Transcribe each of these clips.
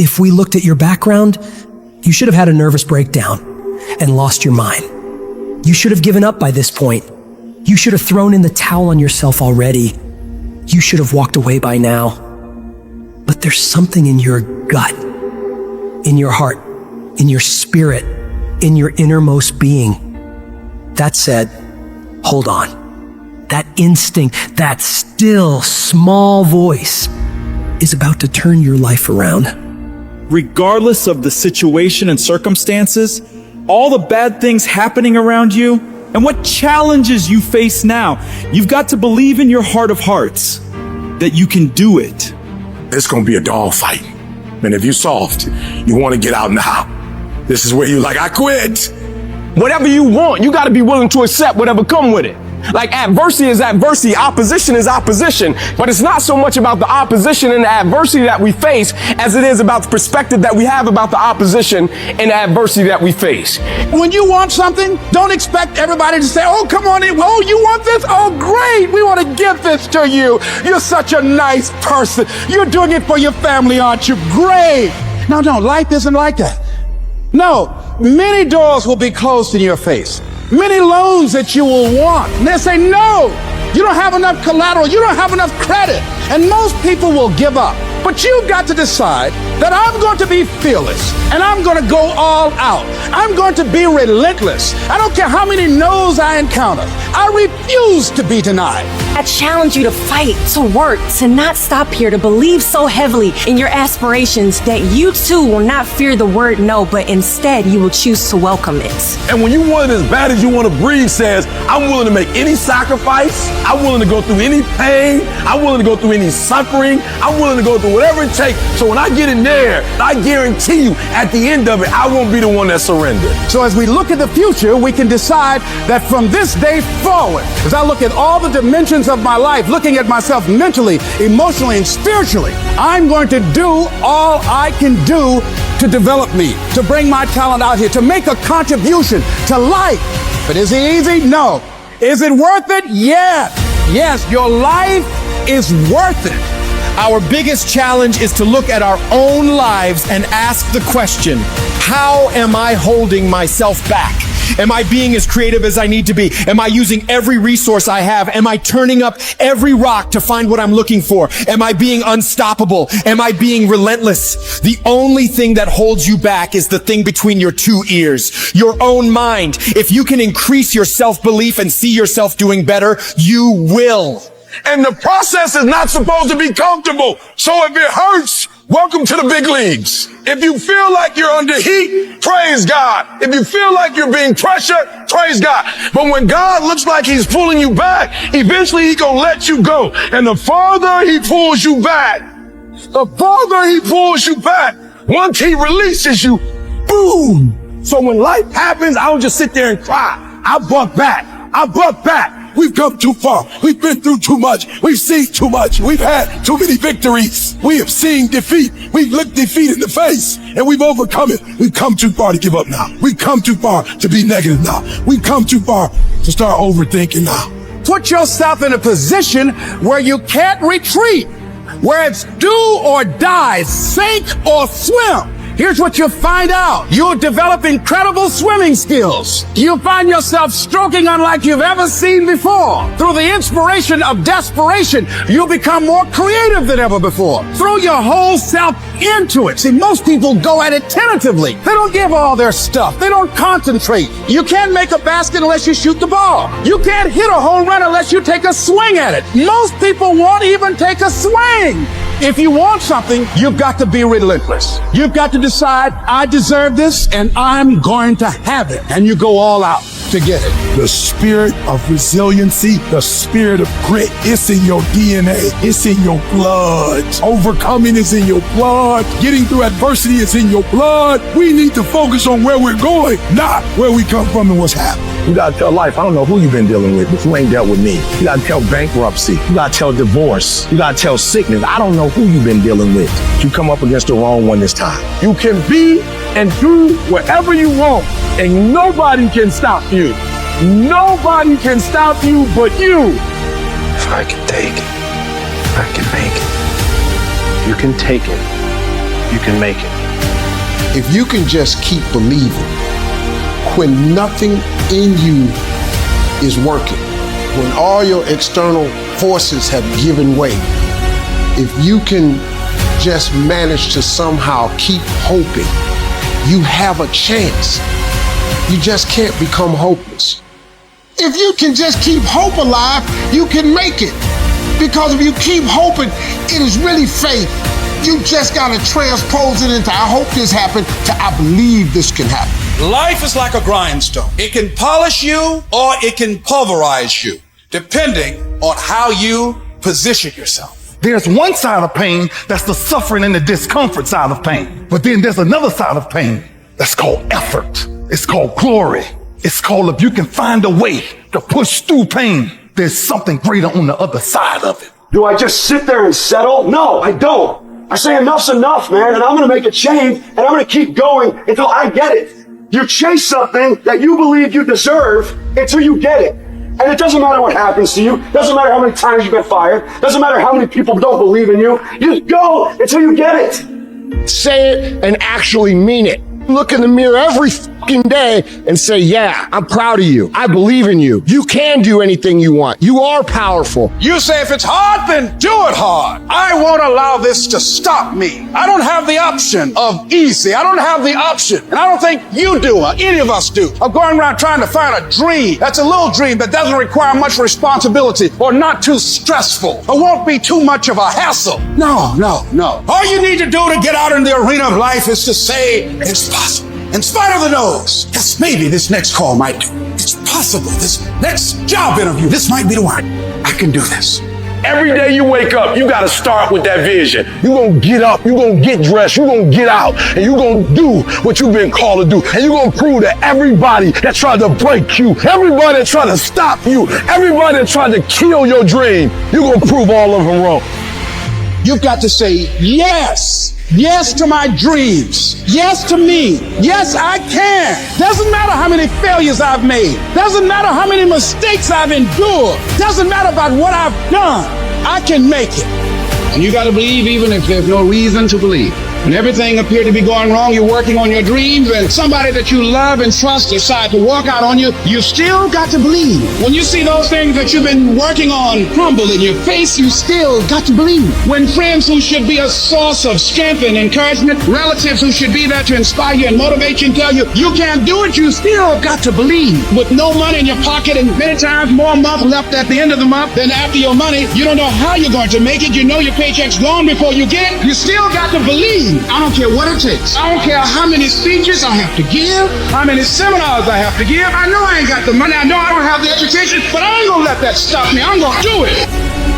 If we looked at your background, you should have had a nervous breakdown and lost your mind. You should have given up by this point. You should have thrown in the towel on yourself already. You should have walked away by now. But there's something in your gut, in your heart, in your spirit, in your innermost being that said, hold on. That instinct, that still small voice is about to turn your life around. Regardless of the situation and circumstances, all the bad things happening around you, and what challenges you face now, you've got to believe in your heart of hearts that you can do it. It's gonna be a dog fight. And if you're soft, you wanna get out now. This is where you're like, I quit. Whatever you want, you gotta be willing to accept whatever come with it. Like adversity is adversity, opposition is opposition, but it's not so much about the opposition and the adversity that we face as it is about the perspective that we have about the opposition and the adversity that we face. When you want something, don't expect everybody to say, oh, come on in. Oh, you want this? Oh, great. We want to give this to you. You're such a nice person. You're doing it for your family, aren't you? Great. No, life isn't like that. No, many doors will be closed in your face. Many loans that you will want. And they'll say, no, you don't have enough collateral. You don't have enough credit. And most people will give up. But you've got to decide that I'm going to be fearless and I'm going to go all out. I'm going to be relentless. I don't care how many no's I encounter. I refuse to be denied. I challenge you to fight, to work, to not stop here, to believe so heavily in your aspirations that you too will not fear the word no, but instead you will choose to welcome it. And when you want it as bad as you want to breathe says, I'm willing to make any sacrifice. I'm willing to go through any pain. I'm willing to go through any suffering. I'm willing to go through whatever it takes. So when I get in there, I guarantee you at the end of it, I won't be the one that surrendered. So as we look at the future, we can decide that from this day forward, as I look at all the dimensions of my life, looking at myself mentally, emotionally, and spiritually, I'm going to do all I can do to develop me, to bring my talent out here, to make a contribution to life. But is it easy? No. Is it worth it? Yes. Yes, your life is worth it. Our biggest challenge is to look at our own lives and ask the question, how am I holding myself back? Am I being as creative as I need to be? Am I using every resource I have? Am I turning up every rock to find what I'm looking for? Am I being unstoppable? Am I being relentless? The only thing that holds you back is the thing between your two ears, your own mind. If you can increase your self-belief and see yourself doing better, you will. And the process is not supposed to be comfortable. So if it hurts, welcome to the big leagues. If you feel like you're under heat, praise God. If you feel like you're being pressured, praise God. But when God looks like he's pulling you back, eventually he's gonna let you go. And the farther he pulls you back, once he releases you, boom. So when life happens, I don't just sit there and cry. I buck back. We've come too far. We've been through too much. We've seen too much. We've had too many victories. We have seen defeat. We've looked defeat in the face and we've overcome it. We've come too far to give up now. We've come too far to be negative now. We've come too far to start overthinking now. Put yourself in a position where you can't retreat, where it's do or die, sink or swim. Here's what you'll find out. You'll develop incredible swimming skills. You'll find yourself stroking unlike you've ever seen before. Through the inspiration of desperation, you'll become more creative than ever before. Throw your whole self into it. See, most people go at it tentatively. They don't give all their stuff. They don't concentrate. You can't make a basket unless you shoot the ball. You can't hit a home run unless you take a swing at it. Most people won't even take a swing. If you want something, you've got to be relentless. You've got to decide, I deserve this and I'm going to have it. And you go all out to get it. The spirit of resiliency, the spirit of grit, it's in your DNA. It's in your blood. Overcoming is in your blood. Getting through adversity is in your blood. We need to focus on where we're going, not where we come from and what's happening. You gotta tell life, I don't know who you've been dealing with, but you ain't dealt with me. You gotta tell bankruptcy. You gotta tell divorce. You gotta tell sickness. I don't know who you've been dealing with. You come up against the wrong one this time. You can be and do whatever you want, and nobody can stop you. Nobody can stop you but you. If I can take it, I can make it. You can take it, you can make it. If you can just keep believing when nothing in you is working, when all your external forces have given way, if you can just manage to somehow keep hoping, you have a chance. You just can't become hopeless. If you can just keep hope alive, you can make it. Because if you keep hoping, it is really faith. You just gotta transpose it into I hope this happened to I believe this can happen. Life is like a grindstone. It can polish you or it can pulverize you, depending on how you position yourself. There's one side of pain that's the suffering and the discomfort side of pain. But then there's another side of pain that's called effort. It's called glory. It's called if you can find a way to push through pain, there's something greater on the other side of it. Do I just sit there and settle? No, I don't. I say enough's enough, man, and I'm going to make a change, and I'm going to keep going until I get it. You chase something that you believe you deserve until you get it. And it doesn't matter what happens to you. Doesn't matter how many times you get fired. Doesn't matter how many people don't believe in you. You just go until you get it. Say it and actually mean it. Look in the mirror every fucking day and say, yeah, I'm proud of you. I believe in you. You can do anything you want. You are powerful. You say if it's hard, then do it hard. I won't allow this to stop me. I don't have the option of easy. I don't have the option, and I don't think you do, or any of us do, of going around trying to find a dream that's a little dream that doesn't require much responsibility or not too stressful or won't be too much of a hassle. No. All you need to do to get out in the arena of life is to say it's possible. In spite of the no's, yes, maybe this next call might do. It's possible. This next job interview, this might be the one. I can do this. Every day you wake up, you got to start with that vision. You're going to get up, you're going to get dressed, you're going to get out, and you're going to do what you've been called to do. And you're going to prove to everybody that tried to break you, everybody that tried to stop you, everybody that tried to kill your dream, you're going to prove all of them wrong. You've got to say yes. Yes to my dreams. Yes to me. Yes, I can. Doesn't matter how many failures I've made. Doesn't matter how many mistakes I've endured. Doesn't matter about what I've done. I can make it. And you got to believe even if there's no reason to believe. When everything appeared to be going wrong, you're working on your dreams, and somebody that you love and trust decide to walk out on you, you still got to believe. When you see those things that you've been working on crumble in your face, you still got to believe. When friends who should be a source of strength and encouragement, relatives who should be there to inspire you and motivate you and tell you you can't do it, you still got to believe. With no money in your pocket and many times more month left at the end of the month than after your money, you don't know how you're going to make it. You know your paycheck's gone before you get it. You still got to believe. I don't care what it takes. I don't care how many speeches I have to give, how many seminars I have to give. I know I ain't got the money. I know I don't have the education, but I ain't gonna let that stop me. I'm gonna do it.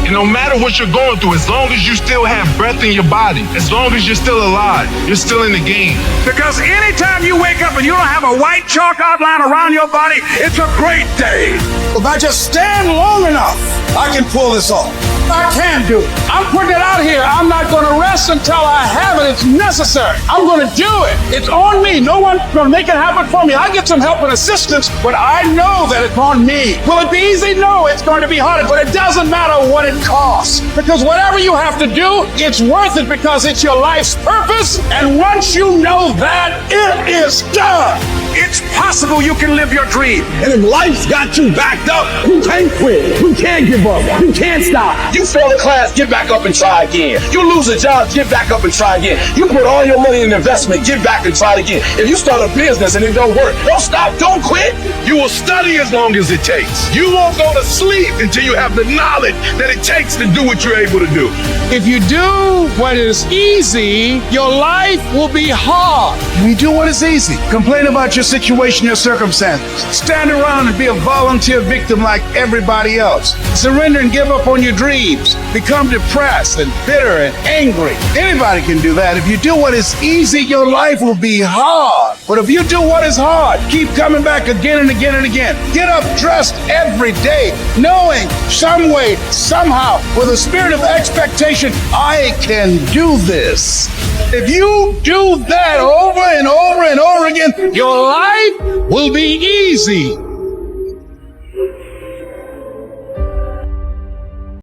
And no matter what you're going through, as long as you still have breath in your body, as long as you're still alive, you're still in the game. Because anytime you wake up and you don't have a white chalk outline around your body, it's a great day. If I just stand long enough, I can pull this off. I can do it. I'm putting it out here. I'm not going to rest until I have it. It's necessary. I'm going to do it. It's on me. No one's going to make it happen for me. I get some help and assistance, but I know that it's on me. Will it be easy? No, it's going to be hard, but it doesn't matter what it costs. Because whatever you have to do, it's worth it because it's your life's purpose. And once you know that, it is done. It's possible you can live your dream. And if life's got you backed up, you can't quit, you can't give up, you can't stop. You fail a class, get back up and try again. You lose a job, get back up and try again. You put all your money in investment, get back and try again. If you start a business and it don't work, don't stop, don't quit. You will study as long as it takes. You won't go to sleep until you have the knowledge that it takes to do what you're able to do. If you do what is easy, your life will be hard. If you do what is easy, complain about your situation, your circumstances. Stand around and be a volunteer victim like everybody else. Surrender and give up on your dreams. Become depressed and bitter and angry. Anybody can do that. If you do what is easy, your life will be hard. But if you do what is hard, keep coming back again and again and again. Get up dressed every day, knowing some way, somehow, with a spirit of expectation, I can do this. If you do that over and over and over again, your life will be easy.